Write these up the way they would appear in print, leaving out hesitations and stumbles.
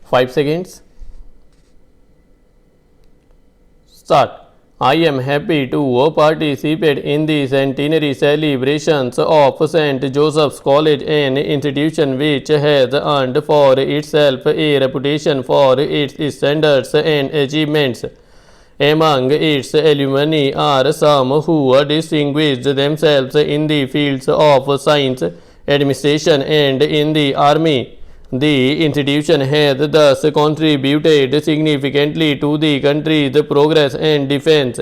5 seconds. Start. I am happy to participate in the centenary celebrations of St. Joseph's College, an institution which has earned for itself a reputation for its standards and achievements. Among its alumni are some who distinguished themselves in the fields of science, administration, and in the army. The institution has thus contributed significantly to the country's progress and defense.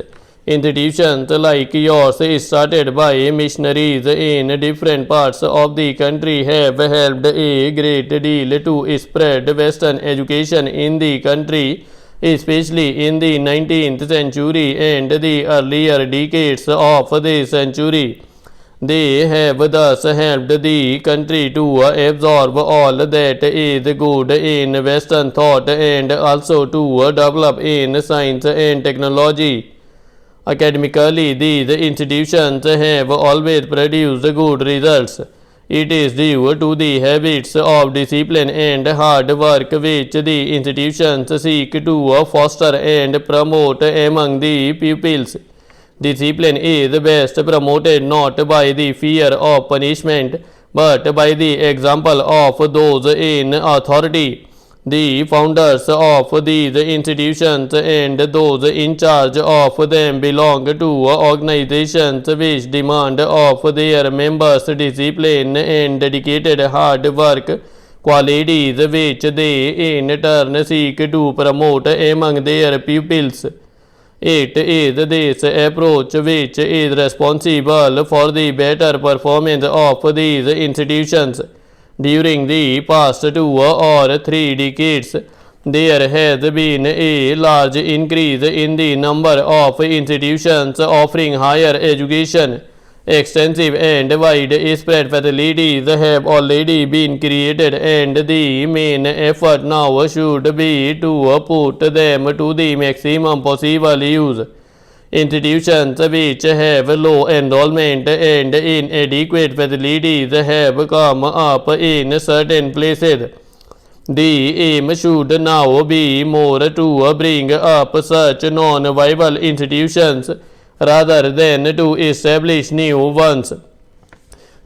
Institutions like yours, started by missionaries in different parts of the country, have helped a great deal to spread Western education in the country, especially in the 19th century and the earlier decades of this century. They have thus helped the country to absorb all that is good in Western thought and also to develop in science and technology. Academically, these institutions have always produced good results. It is due to the habits of discipline and hard work which the institutions seek to foster and promote among the pupils. Discipline is best promoted not by the fear of punishment, but by the example of those in authority. The founders of these institutions and those in charge of them belong to organizations which demand of their members discipline and dedicated hard work, qualities which they in turn seek to promote among their pupils. It is this approach which is responsible for the better performance of these institutions. During the past 2 or 3 decades, there has been a large increase in the number of institutions offering higher education. Extensive and widespread facilities have already been created, and the main effort now should be to put them to the maximum possible use. Institutions which have low enrollment and inadequate facilities have come up in certain places. The aim should now be more to bring up such non-viable institutions rather than to establish new ones.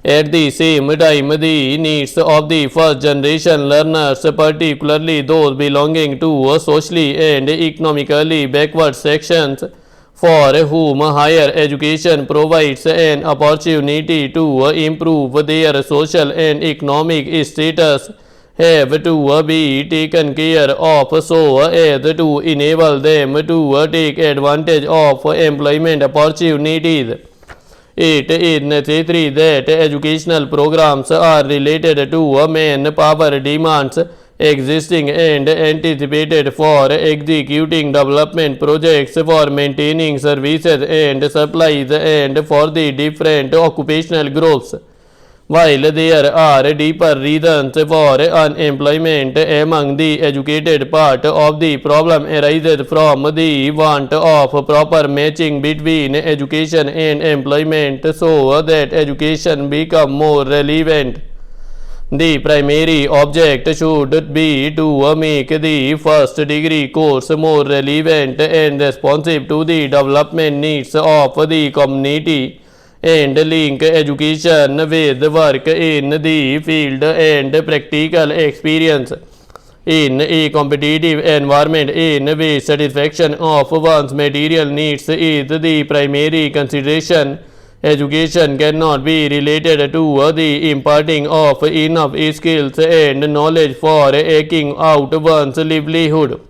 At the same time, the needs of the first generation learners, particularly those belonging to socially and economically backward sections, for whom higher education provides an opportunity to improve their social and economic status, have to be taken care of so as to enable them to take advantage of employment opportunities. It is necessary that educational programs are related to manpower demands existing and anticipated for executing development projects, for maintaining services and supplies, and for the different occupational groups. While there are deeper reasons for unemployment among the educated, part of the problem arises from the want of proper matching between education and employment so that education becomes more relevant. The primary object should be to make the first degree course more relevant and responsive to the development needs of the community, and link education with work in the field and practical experience. In a competitive environment in which satisfaction of one's material needs is the primary consideration, education cannot be related to the imparting of enough skills and knowledge for eking out one's livelihood.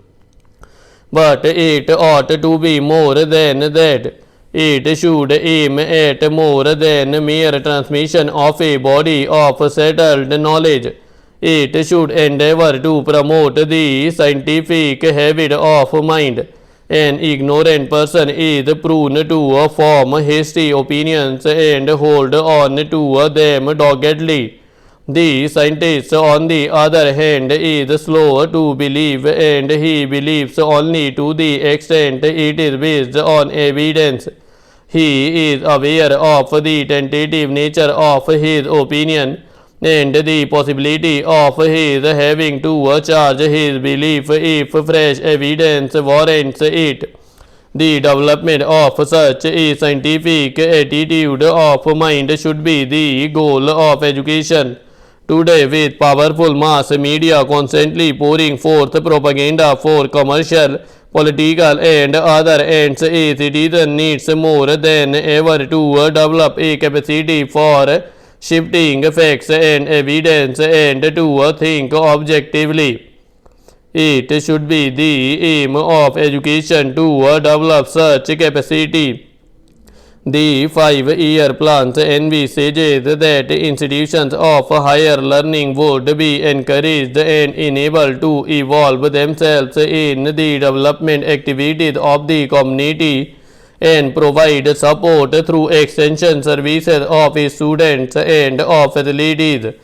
But it ought to be more than that. It should aim at more than mere transmission of a body of settled knowledge. It should endeavor to promote the scientific habit of mind. An ignorant person is prone to form hasty opinions and hold on to them doggedly. The scientist, on the other hand, is slow to believe, and he believes only to the extent it is based on evidence. He is aware of the tentative nature of his opinion, and the possibility of his having to charge his belief if fresh evidence warrants it. The development of such a scientific attitude of mind should be the goal of education. Today, with powerful mass media constantly pouring forth propaganda for commercial, political, and other ends, a citizen needs more than ever to develop a capacity for shifting facts and evidence and to think objectively. It should be the aim of education to develop such capacity. The 5-year plan envisages that institutions of higher learning would be encouraged and enabled to evolve themselves in the development activities of the community and provide support through extension services of students and of facilities.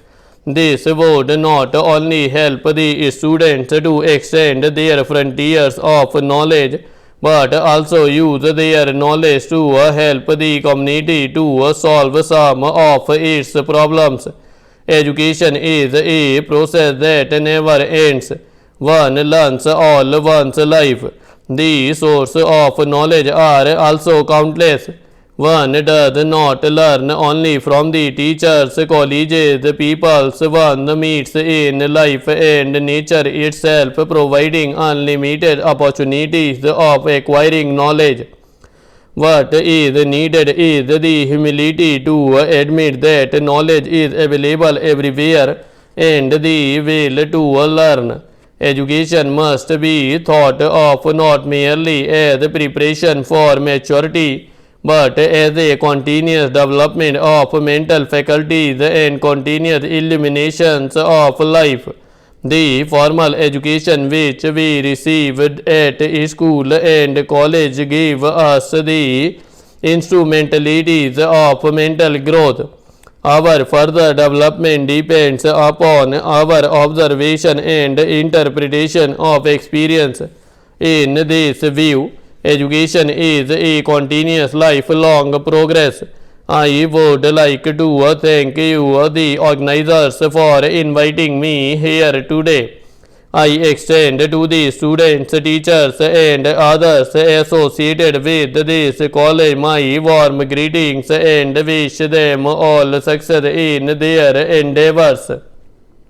This would not only help the students to extend their frontiers of knowledge, but also use their knowledge to help the community to solve some of its problems. Education is a process that never ends. One learns all one's life. The sources of knowledge are also countless. One does not learn only from the teachers, colleges, peoples one meets in life and nature itself, providing unlimited opportunities of acquiring knowledge. What is needed is the humility to admit that knowledge is available everywhere and the will to learn. Education must be thought of not merely as preparation for maturity, but as a continuous development of mental faculties and continuous illuminations of life. The formal education which we received at school and college gave us the instrumentalities of mental growth. Our further development depends upon our observation and interpretation of experience. In this view, education is a continuous lifelong progress. I would like to thank you, the organizers, for inviting me here today. I extend to the students, teachers, and others associated with this college my warm greetings and wish them all success in their endeavors.